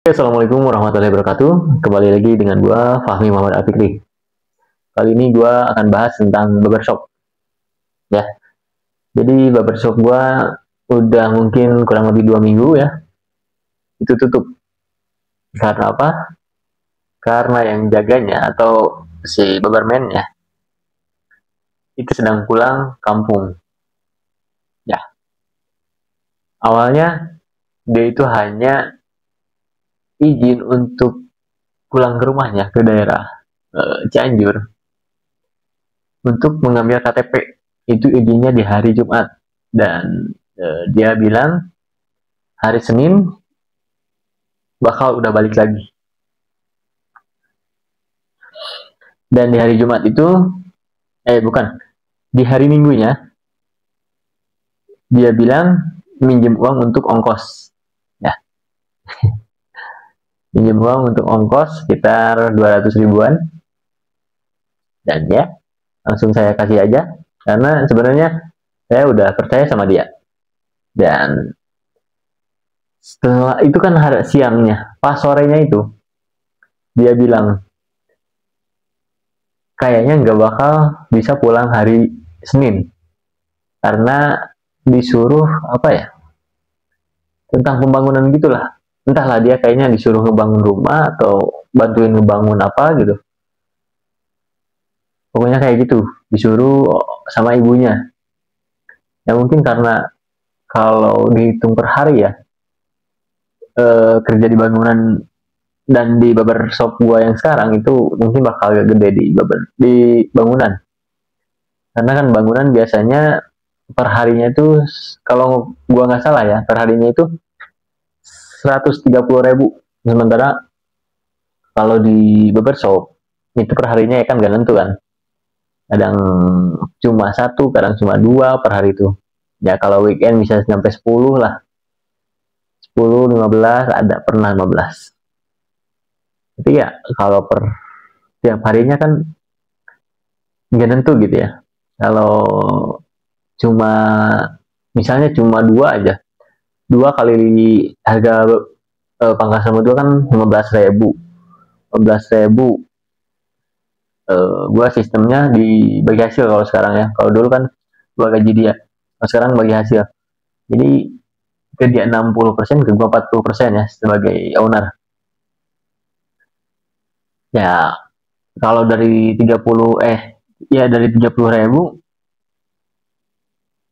Assalamualaikum warahmatullahi wabarakatuh. Kembali lagi dengan gua Fahmi Muhammad Afikri. Kali ini gua akan bahas tentang barbershop. Ya, jadi barbershop gua udah mungkin kurang lebih 2 minggu ya. Itu tutup. Karena apa? Karena yang jaganya atau si barberman ya itu sedang pulang kampung. Ya, awalnya dia itu hanya izin untuk pulang ke rumahnya ke daerah Cianjur untuk mengambil KTP. Itu izinnya di hari Jumat dan dia bilang hari Senin bakal udah balik lagi. Dan di hari Jumat itu bukan, di hari Minggunya dia bilang minjem uang untuk ongkos. Ya, minjem uang untuk ongkos sekitar 200 ribuan. Dan ya, langsung saya kasih aja karena sebenarnya saya udah percaya sama dia. Dan setelah itu kan hari siangnya, pas sorenya itu dia bilang kayaknya nggak bakal bisa pulang hari Senin karena disuruh apa ya, tentang pembangunan gitulah. Entahlah, dia kayaknya disuruh ngebangun rumah atau bantuin ngebangun apa gitu, pokoknya kayak gitu, disuruh sama ibunya. Ya mungkin karena kalau dihitung per hari ya, kerja di bangunan dan di barbershop gua yang sekarang itu mungkin bakal gede di bangunan, karena kan bangunan biasanya per harinya itu, kalau gua nggak salah ya, per harinya itu 130 ribu. Sementara kalau di barbershop itu per harinya ya kan gak nentu kan, kadang cuma satu, kadang cuma dua per hari itu. Ya kalau weekend bisa sampai 10 lah, 10, 15, ada pernah 15. Tapi ya kalau per tiap harinya kan nggak nentu gitu ya. Kalau cuma misalnya cuma dua aja, dua kali harga pangkas rambut dua kan 15 ribu. 15 ribu, gua sistemnya dibagi hasil kalau sekarang ya. Kalau dulu kan gua gaji dia, kalau sekarang bagi hasil. Jadi ke dia 60%, ke gua 40% ya sebagai owner. Ya kalau dari 30 ya dari 30 ribu,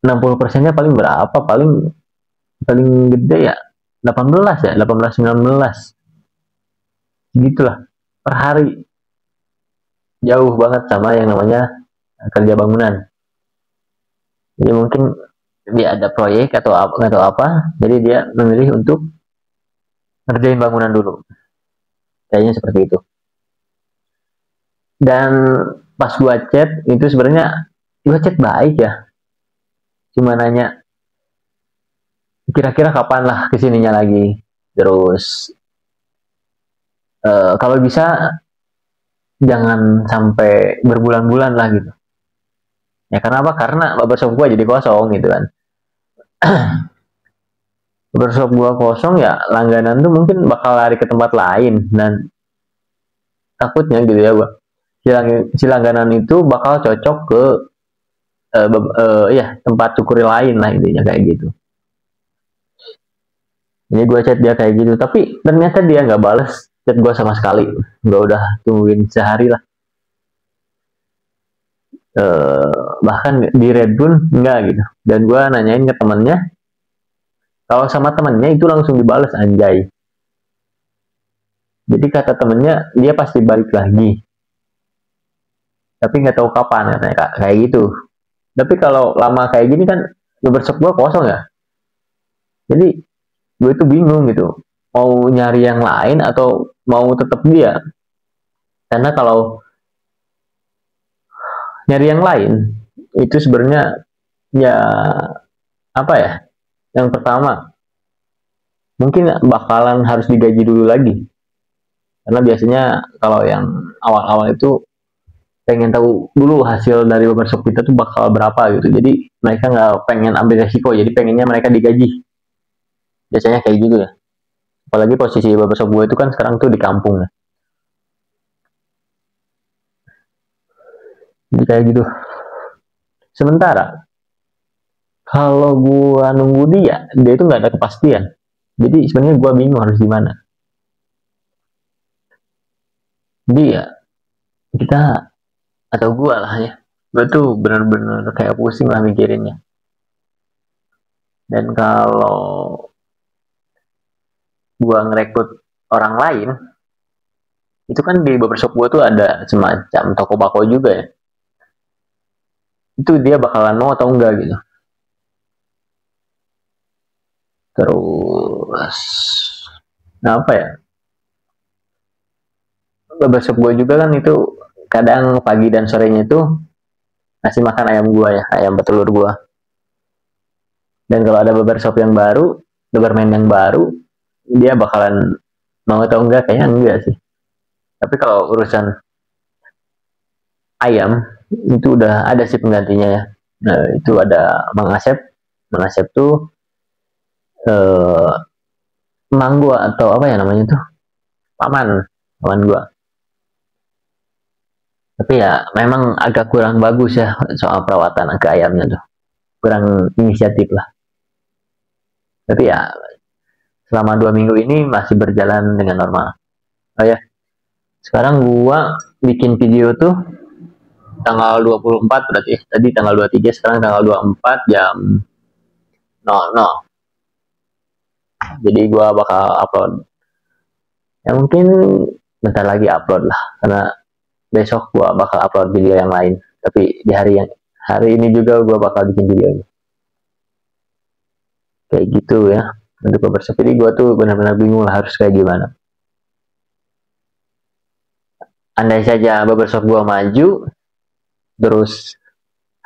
60%-nya paling berapa? Paling paling gede ya 18 ya, 18 19 gitulah per hari. Jauh banget sama yang namanya kerja bangunan. Jadi mungkin dia ada proyek atau apa, nggak tahu apa, jadi dia memilih untuk ngerjain bangunan dulu, kayaknya seperti itu. Dan pas gua chat itu, sebenarnya gua chat baik ya, cuma nanya kira-kira kapan lah kesininya lagi, terus kalau bisa jangan sampai berbulan-bulan lah gitu. Ya karena apa? Karena barbershop gua jadi kosong gitu kan. Barbershop gua kosong ya, langganan tuh mungkin bakal lari ke tempat lain, dan takutnya gitu ya gua, si langganan itu bakal cocok ke ya tempat cukur lain lah, intinya kayak gitu. Jadi gue chat dia kayak gitu, tapi ternyata dia nggak bales chat gue sama sekali. Gue udah tungguin sehari lah, bahkan di red pun nggak gitu. Dan gue nanyain ke temennya, kalau sama temennya itu langsung dibales, anjay. Jadi kata temennya dia pasti balik lagi, tapi nggak tahu kapan, katanya kayak gitu. Tapi kalau lama kayak gini kan barbershop gue kosong ya, jadi gue tuh bingung gitu, mau nyari yang lain atau mau tetap dia. Karena kalau nyari yang lain itu sebenarnya ya apa ya, yang pertama mungkin bakalan harus digaji dulu lagi, karena biasanya kalau yang awal-awal itu pengen tahu dulu hasil dari barbershop kita tuh bakal berapa gitu, jadi mereka nggak pengen ambil resiko, jadi pengennya mereka digaji, biasanya kayak gitu ya. Apalagi posisi barbershop gue itu kan sekarang tuh di kampung ya. Jadi kayak gitu. Sementara kalau gue nunggu dia itu nggak ada kepastian. Jadi sebenarnya gue bingung harus gimana. Jadi ya kita atau gue lah ya. Gue tuh bener-bener kayak pusing lah mikirinnya. Dan kalau gue ngerekrut orang lain, itu kan di barbershop gue tuh ada semacam toko bako juga ya. Itu dia bakalan mau atau enggak gitu. Terus apa ya, barbershop gue juga kan itu kadang pagi dan sorenya itu ngasih makan ayam gue ya, ayam petelur gue. Dan kalau ada barbershop yang baru, barberman yang baru, dia bakalan mau atau enggak, kayaknya enggak sih. Tapi kalau urusan ayam itu udah ada sih penggantinya ya. Nah, itu ada Mang Asep. Mang Asep tuh eh, emang gua atau apa ya namanya tuh, paman gua. Tapi ya memang agak kurang bagus ya soal perawatan ke ayamnya tuh, kurang inisiatif lah. Tapi ya selama 2 minggu ini masih berjalan dengan normal. Oh ya, sekarang gua bikin video tuh tanggal 24 berarti ya. Tadi tanggal 23, sekarang tanggal 24 jam 00. Jadi gua bakal upload. Ya mungkin bentar lagi upload lah, karena besok gua bakal upload video yang lain. Tapi di hari ini juga gua bakal bikin videonya. Kayak gitu ya. Untuk barbershop ini gua tuh benar-benar bingung lah harus kayak gimana. Andai saja barbershop gua maju, terus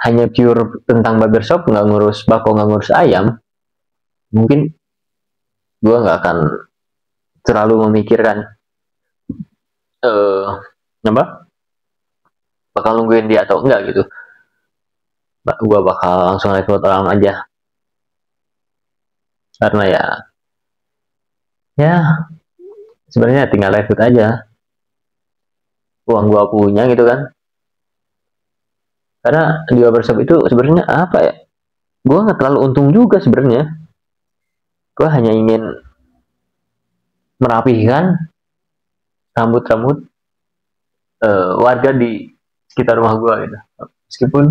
hanya pure tentang barbershop, nggak ngurus bako, nggak ngurus ayam, mungkin gue nggak akan terlalu memikirkan apa bakal nungguin dia atau enggak gitu. Gue bakal langsung rekrut orang aja, karena ya sebenarnya tinggal rekrut aja, uang gue punya gitu kan. Karena di barbershop itu sebenarnya apa ya, gue nggak terlalu untung juga sebenarnya. Gue hanya ingin merapihkan rambut-rambut warga di sekitar rumah gue gitu. Meskipun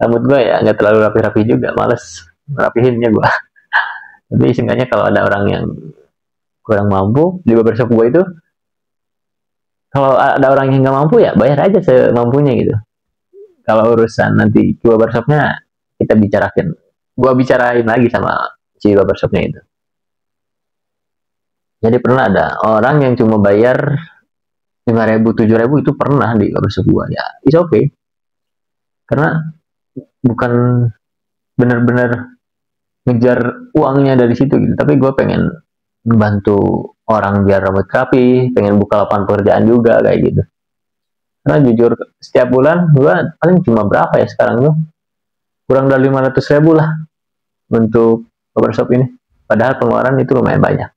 rambut gue ya nggak terlalu rapi-rapi juga, males merapihinnya gue. Tapi seenggaknya kalau ada orang yang kurang mampu di barbershop gue itu, kalau ada orang yang nggak mampu ya bayar aja semampunya gitu. Kalau urusan nanti ke barbershopnya kita bicarakan, gue bicarain lagi sama si barbershopnya itu. Jadi pernah ada orang yang cuma bayar 5.000, 7.000, itu pernah di barbershop gue. Ya it's okay, karena bukan benar-benar ngejar uangnya dari situ gitu, tapi gue pengen membantu orang biar rambut rapi, pengen buka lapangan pekerjaan juga kayak gitu. Karena jujur setiap bulan gue paling cuma berapa ya sekarang tuh, kurang dari 500.000 lah untuk barbershop ini, padahal pengeluaran itu lumayan banyak.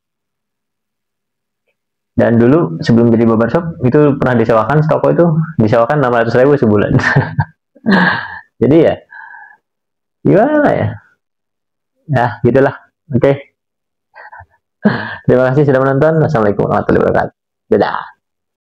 Dan dulu sebelum jadi barbershop itu pernah disewakan, toko itu disewakan 600.000 sebulan. Jadi ya gimana ya, ya gitulah. Oke, terima kasih sudah menonton. Wassalamualaikum warahmatullahi wabarakatuh. Dadah.